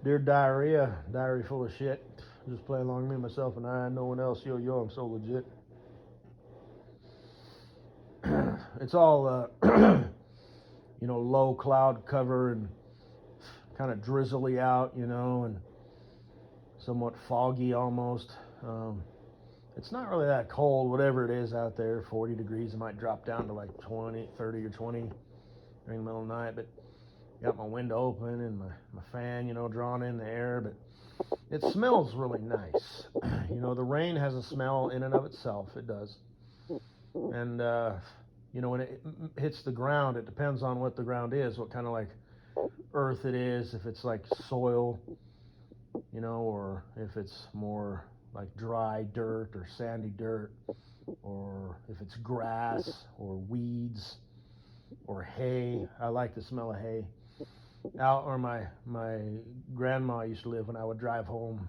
Dear diarrhea, diary full of shit. Just play along me, myself, and I. No one else. Yo, yo, I'm so legit. It's all, low cloud cover and kind of drizzly out, and somewhat foggy almost. It's not really that cold, whatever it is out there, 40 degrees. It might drop down to like 20, 30 or 20 during the middle of the night, but got my window open and my fan, drawing in the air, but it smells really nice. The rain has a smell in and of itself, it does. And, when it hits the ground, it depends on what the ground is, what kind of like earth it is, if it's like soil, or if it's more like dry dirt or sandy dirt, or if it's grass or weeds or hay. I like the smell of hay. Out where my grandma used to live when I would drive home,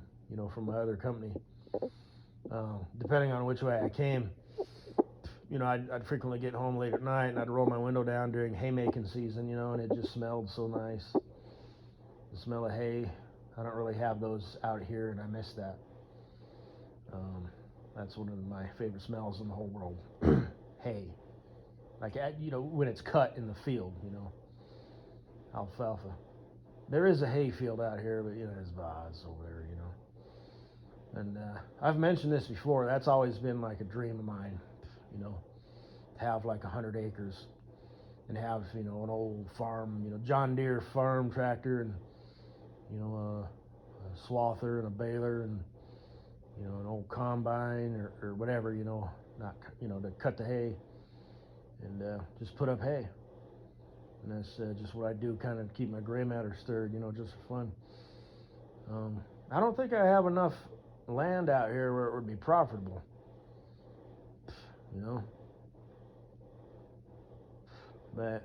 from my other company, depending on which way I came, I'd frequently get home late at night and I'd roll my window down during haymaking season, and it just smelled so nice. The smell of hay. I don't really have those out here, and I miss that. That's one of my favorite smells in the whole world. Hay. Like, when it's cut in the field, alfalfa. There is a hay field out here, but, there's vines over there, And I've mentioned this before. That's always been like a dream of mine, to have like 100 acres and have, an old farm, John Deere farm tractor and, a swather and a baler and, an old combine or whatever, not, to cut the hay and just put up hay. And that's just what I do, kind of keep my gray matter stirred, just for fun. I don't think I have enough land out here where it would be profitable, But,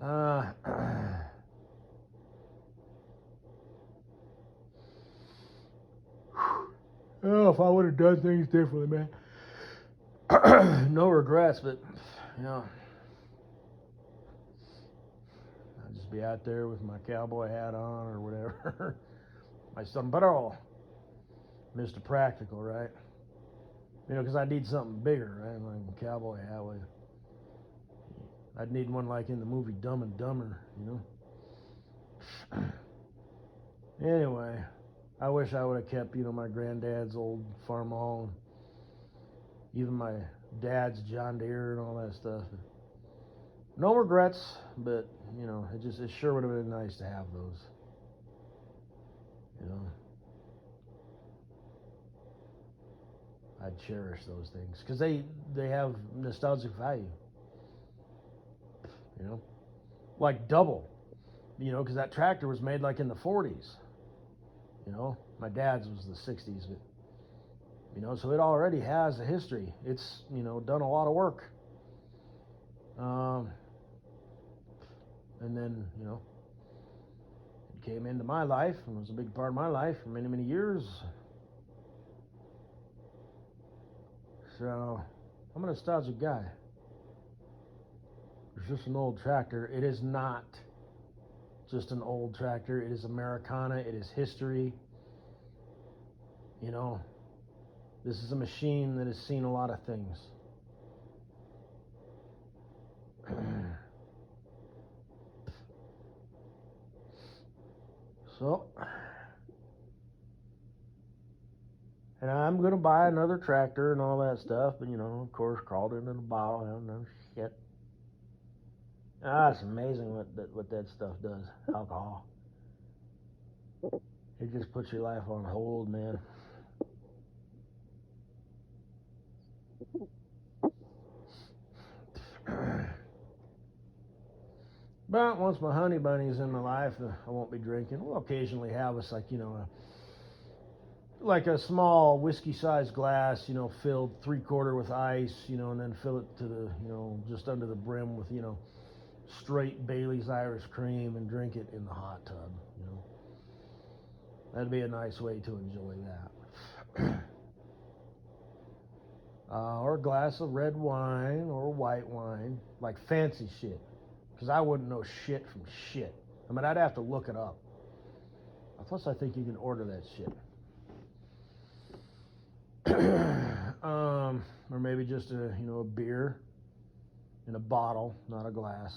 oh, if I would have done things differently, man. No regrets, but, I'd just be out there with my cowboy hat on or whatever. My sombrero. Mr. Practical, right? Because I need something bigger, right? Like a cowboy hat. I'd need one like in the movie Dumb and Dumber, Anyway, I wish I would have kept, my granddad's old farm hall, and even my dad's John Deere and all that stuff. No regrets, but, it sure would have been nice to have those, I'd cherish those things because they have nostalgic value, like double, because that tractor was made like in the 40s, my dad's was the 60s, but, so it already has a history. It's, done a lot of work. And then, it came into my life and was a big part of my life for many, many years. So, I'm a nostalgic guy. It's just an old tractor. It is not just an old tractor. It is Americana. It is history. This is a machine that has seen a lot of things. So, and I'm going to buy another tractor and all that stuff, but, of course, crawled into the bottle, no shit. It's amazing what that stuff does, alcohol. It just puts your life on hold, man. But once my honey bunny's in my life, I won't be drinking. We'll occasionally have us like a small whiskey-sized glass, filled 3/4 with ice, and then fill it to the, just under the brim with, straight Bailey's Irish cream and drink it in the hot tub, That'd be a nice way to enjoy that. Or a glass of red wine or white wine, like fancy shit. Because I wouldn't know shit from shit. I mean, I'd have to look it up. Plus, I think you can order that shit. Or maybe just a beer in a bottle, not a glass,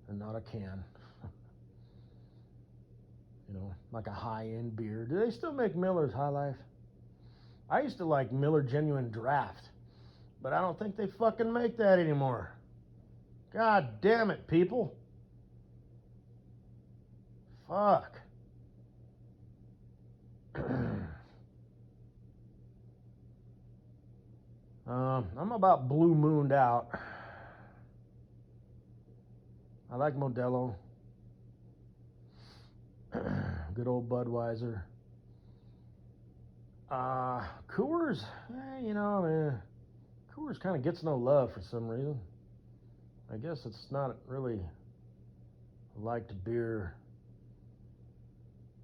and not a can. Like a high-end beer. Do they still make Miller's High Life? I used to like Miller Genuine Draft, but I don't think they fucking make that anymore. God damn it, people. Fuck. I'm about blue mooned out. I like Modelo. Good old Budweiser. Coors, Coors kind of gets no love for some reason. I guess it's not really liked beer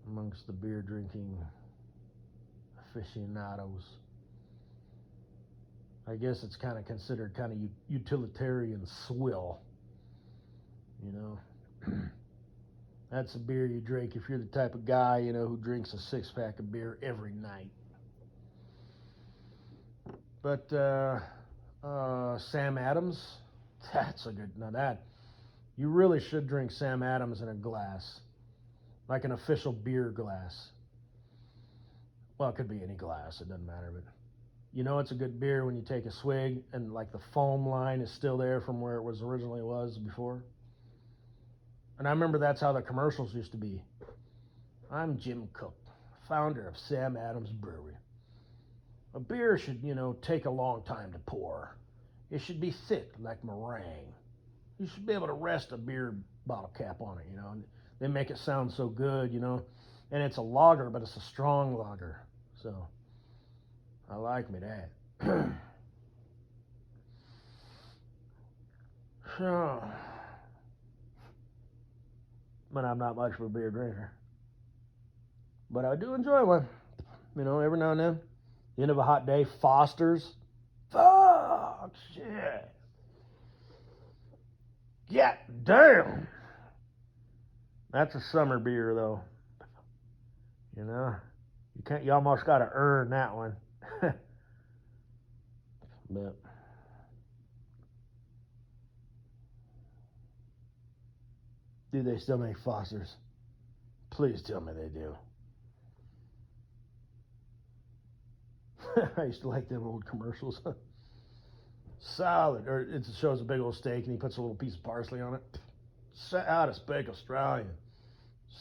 amongst the beer drinking aficionados. I guess it's kind of considered kind of utilitarian swill. That's a beer you drink if you're the type of guy, who drinks a 6-pack of beer every night. But Sam Adams, that's a good, now that, you really should drink Sam Adams in a glass, like an official beer glass. Well, it could be any glass, it doesn't matter, but it's a good beer when you take a swig and like the foam line is still there from where it was originally before. And I remember that's how the commercials used to be. I'm Jim Cook, founder of Sam Adams Brewery. A beer should, take a long time to pour. It should be thick like meringue. You should be able to rest a beer bottle cap on it, And they make it sound so good, And it's a lager, but it's a strong lager. So, I like me that. So, but I'm not much of a beer drinker. But I do enjoy one. Every now and then. The end of a hot day, Foster's. Fuck, shit. Yeah, damn. That's a summer beer, though. You almost got to earn that one. But do they still make Foster's? Please tell me they do. I used to like them old commercials. Salad, or it shows a big old steak and he puts a little piece of parsley on it. Out of Spake Australian.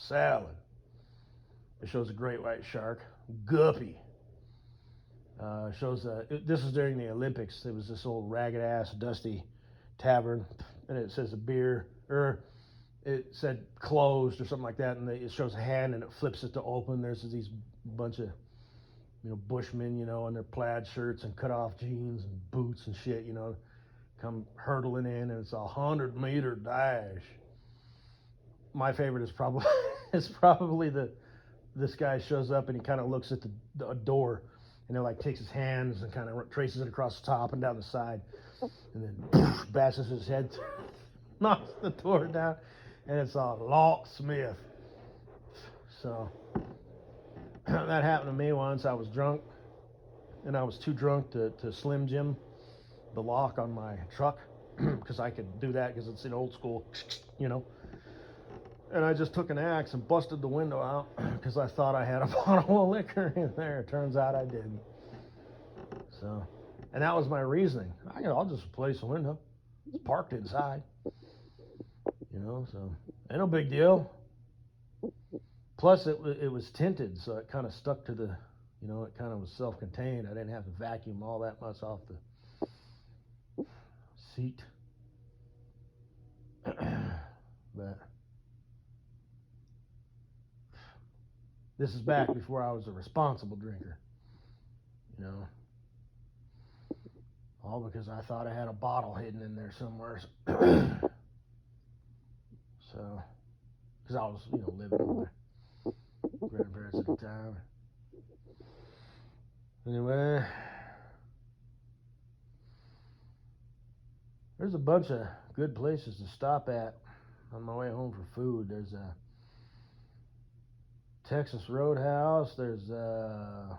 Salad. It shows a great white shark. Guppy. Shows this was during the Olympics. It was this old ragged ass dusty tavern, and it says a beer, or it said closed or something like that, and it shows a hand and it flips it to open. There's these bunch of bushmen, in their plaid shirts and cut off jeans and boots and shit, come hurtling in, and it's a 100-meter dash. My favorite is probably this guy shows up and he kind of looks at the door, and it takes his hands and kind of traces it across the top and down the side, and then bashes his head, knocks the door down, and it's a locksmith. So that happened to me once. I was drunk, and I was too drunk to Slim Jim the lock on my truck, because I could do that because it's an old school, And I just took an axe and busted the window out because I thought I had a bottle of liquor in there. Turns out I didn't. So, and that was my reasoning. I'll just replace the window. It's parked inside. So ain't no big deal. Plus, it was tinted, so it kind of stuck to the, it kind of was self-contained. I didn't have to vacuum all that much off the seat. But this is back before I was a responsible drinker. All because I thought I had a bottle hidden in there somewhere. So, because I was, living with my grandparents at the time. Anyway, there's a bunch of good places to stop at on my way home for food. There's a Texas Roadhouse. There's a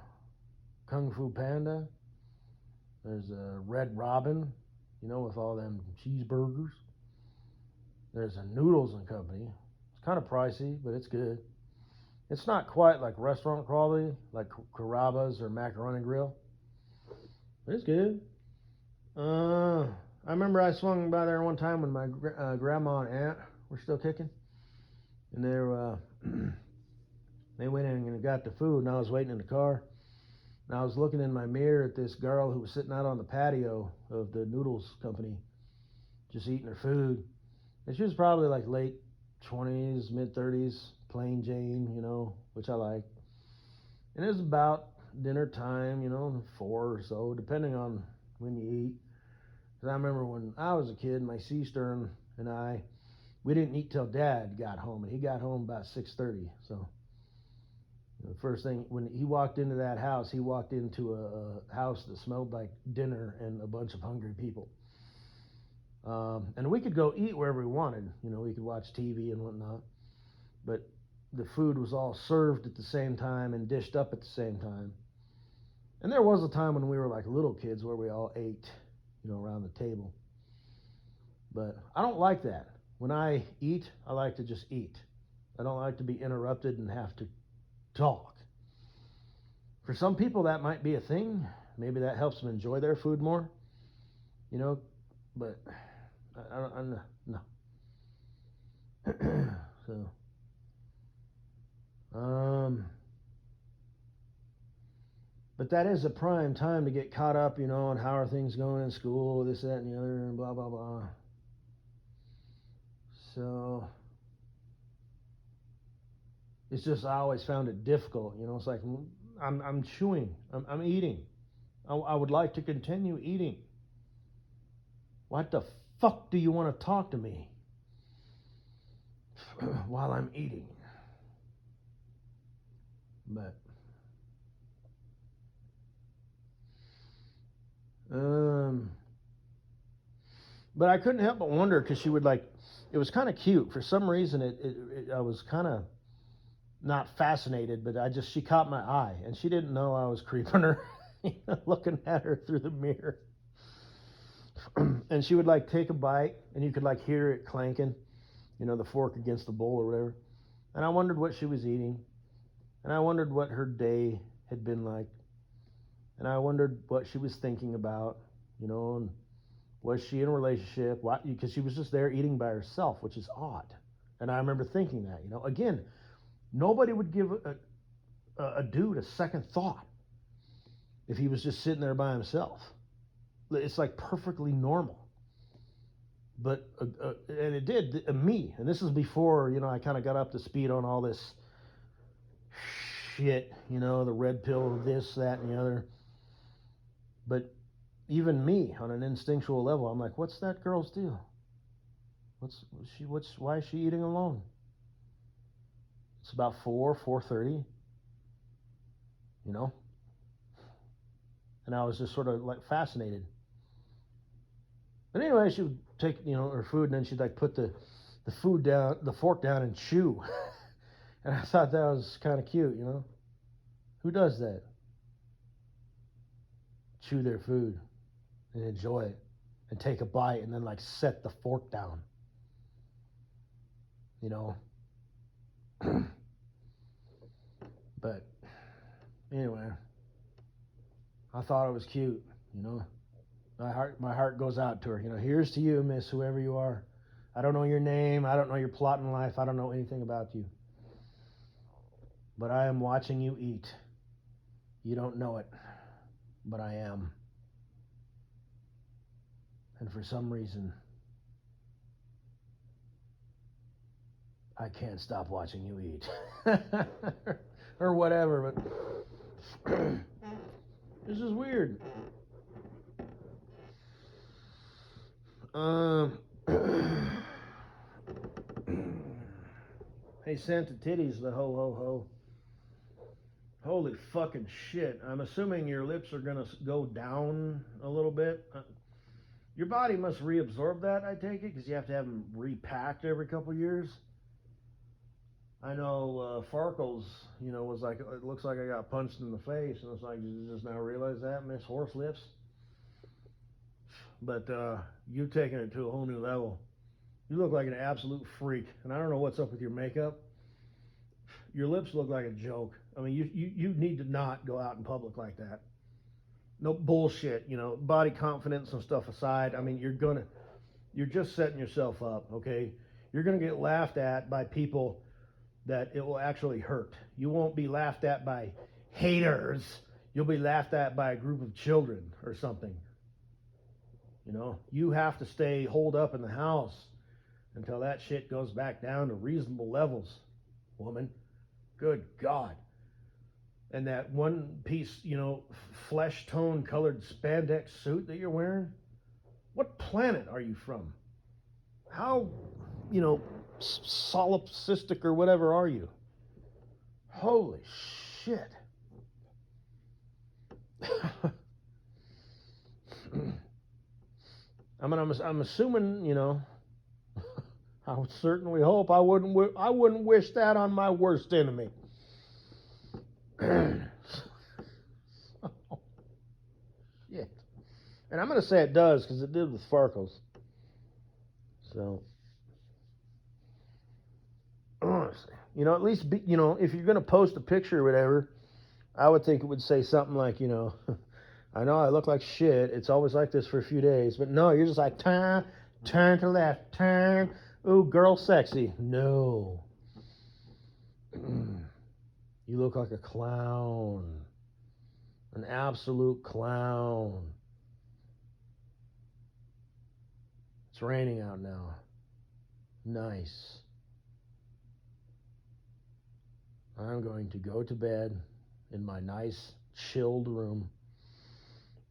Kung Fu Panda. There's a Red Robin, with all them cheeseburgers. There's a Noodles and Company. It's kind of pricey, but it's good. It's not quite like restaurant quality, like Carrabba's or Macaroni Grill. But it's good. I remember I swung by there one time when my grandma and aunt were still kicking. And they went in and got the food, and I was waiting in the car. And I was looking in my mirror at this girl who was sitting out on the patio of the Noodles Company, just eating her food. And she was probably like late 20s, mid 30s, plain Jane, which I like. And it was about dinner time, 4 or so, depending on when you eat. Because I remember when I was a kid, my sister and I, we didn't eat till Dad got home, and he got home about 6:30. So the first thing, when he walked into that house, he walked into a house that smelled like dinner and a bunch of hungry people. And we could go eat wherever we wanted. We could watch TV and whatnot. But the food was all served at the same time and dished up at the same time. And there was a time when we were like little kids where we all ate, around the table. But I don't like that. When I eat, I like to just eat. I don't like to be interrupted and have to talk. For some people, that might be a thing. Maybe that helps them enjoy their food more. But I'm no. So, but that is a prime time to get caught up, on how are things going in school, this, that, and the other, and blah, blah, blah. So, it's just, I always found it difficult, it's like, I'm chewing, I'm eating. I would like to continue eating. What the fuck do you want to talk to me while I'm eating? But I couldn't help but wonder, because she would it was kind of cute. For some reason, I was kind of not fascinated, but she caught my eye, and she didn't know I was creeping her, looking at her through the mirror. And she would take a bite, and you could hear it clanking, the fork against the bowl or whatever. And I wondered what she was eating, and I wondered what her day had been like, and I wondered what she was thinking about, and was she in a relationship? Because she was just there eating by herself, which is odd. And I remember thinking that, again, nobody would give a dude a second thought if he was just sitting there by himself. It's perfectly normal. But, and it did, me, and this is before, I kind of got up to speed on all this shit, the red pill, this, that, and the other. But even me, on an instinctual level, I'm like, what's that girl's deal? Why is she eating alone? It's about 4:30, and I was just sort of fascinated. But anyway, she would take, her food, and then she'd put the food down, the fork down, and chew. And I thought that was kind of cute, Who does that? Chew their food and enjoy it and take a bite and then set the fork down. But anyway, I thought it was cute, My heart goes out to her. Here's to you, miss, whoever you are. I don't know your name. I don't know your plot in life. I don't know anything about you. But I am watching you eat. You don't know it, but I am. And for some reason, I can't stop watching you eat. Or whatever, but this is weird. Hey, Santa Titties, the ho ho ho. Holy fucking shit. I'm assuming your lips are gonna go down a little bit. Your body must reabsorb that, I take it, because you have to have them repacked every couple years. I know Farkles, was like, it looks like I got punched in the face, and it's like, did you just now realize that, Miss Horse Lips? But you've taken it to a whole new level. You look like an absolute freak, and I don't know what's up with your makeup. Your lips look like a joke. I mean, you need to not go out in public like that. No bullshit, body confidence and stuff aside. I mean, you're just setting yourself up, okay? You're gonna get laughed at by people that it will actually hurt. You won't be laughed at by haters. You'll be laughed at by a group of children or something. You have to stay holed up in the house until that shit goes back down to reasonable levels, woman. Good God. And that one piece, flesh tone colored spandex suit that you're wearing, what planet are you from? How, solipsistic or whatever are you? Holy shit. I'm assuming, I would certainly hope I wouldn't wish that on my worst enemy. Shit. And I'm going to say it does, because it did with Farkles. So, honestly, at least, if you're going to post a picture or whatever, I would think it would say something like, I know I look like shit. It's always like this for a few days. But no, you're just like, turn to left, turn. Ooh, girl sexy. No. You look like a clown. An absolute clown. It's raining out now. Nice. I'm going to go to bed in my nice, chilled room.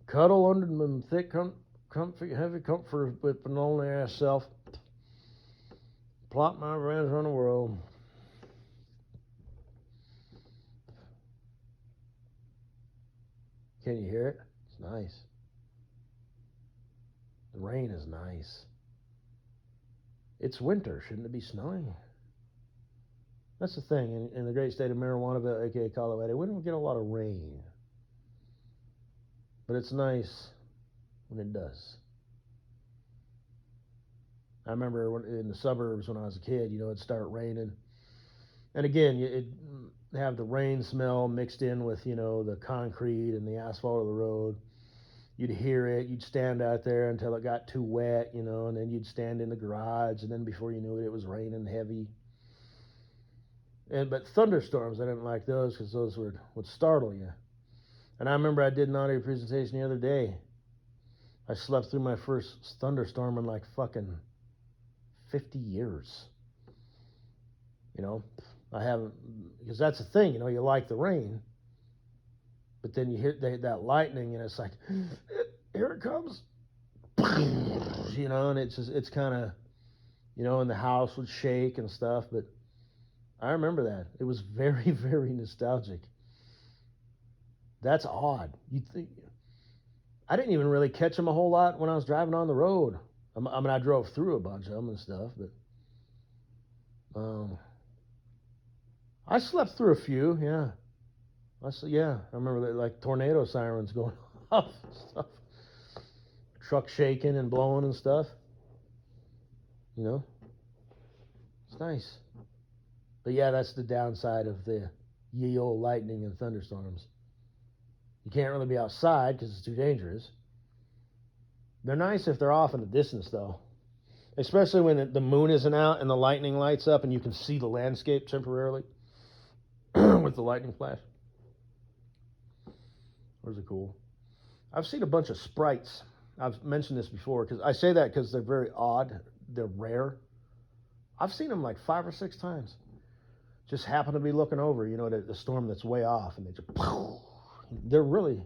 Cuddle under my thick, heavy comfort with my lonely ass self. Plot my revenge on the world. Can you hear it? It's nice. The rain is nice. It's winter. Shouldn't it be snowing? That's the thing. In the great state of Marijuanaville, aka Colorado, we don't get a lot of rain. But it's nice when it does. I remember in the suburbs when I was a kid, it'd start raining. And again, it'd have the rain smell mixed in with, the concrete and the asphalt of the road. You'd hear it. You'd stand out there until it got too wet, and then you'd stand in the garage. And then before you knew it, it was raining heavy. But thunderstorms, I didn't like those because those would startle you. And I remember I did an audio presentation the other day. I slept through my first thunderstorm in like fucking 50 years. I haven't, because that's the thing, you like the rain, but then you hear that lightning and it's like, here it comes, and it's kind of, and the house would shake and stuff, but I remember that. It was very, very nostalgic. That's odd. You'd think, I didn't even really catch them a whole lot when I was driving on the road. I mean, I drove through a bunch of them and stuff, but I slept through a few, yeah. I remember that, like tornado sirens going off and stuff. Truck shaking and blowing and stuff. It's nice. But yeah, that's the downside of the ye old lightning and thunderstorms. You can't really be outside because it's too dangerous. They're nice if they're off in the distance, though. Especially when the moon isn't out and the lightning lights up and you can see the landscape temporarily with the lightning flash. Those are cool. I've seen a bunch of sprites. I've mentioned this before because I say that because they're very odd. They're rare. I've seen them like 5 or 6 times. Just happen to be looking over, the storm that's way off, and they just, they're really,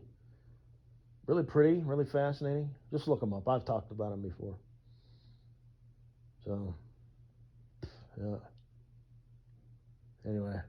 really pretty, really fascinating. Just look them up. I've talked about them before. So, yeah. Anyway.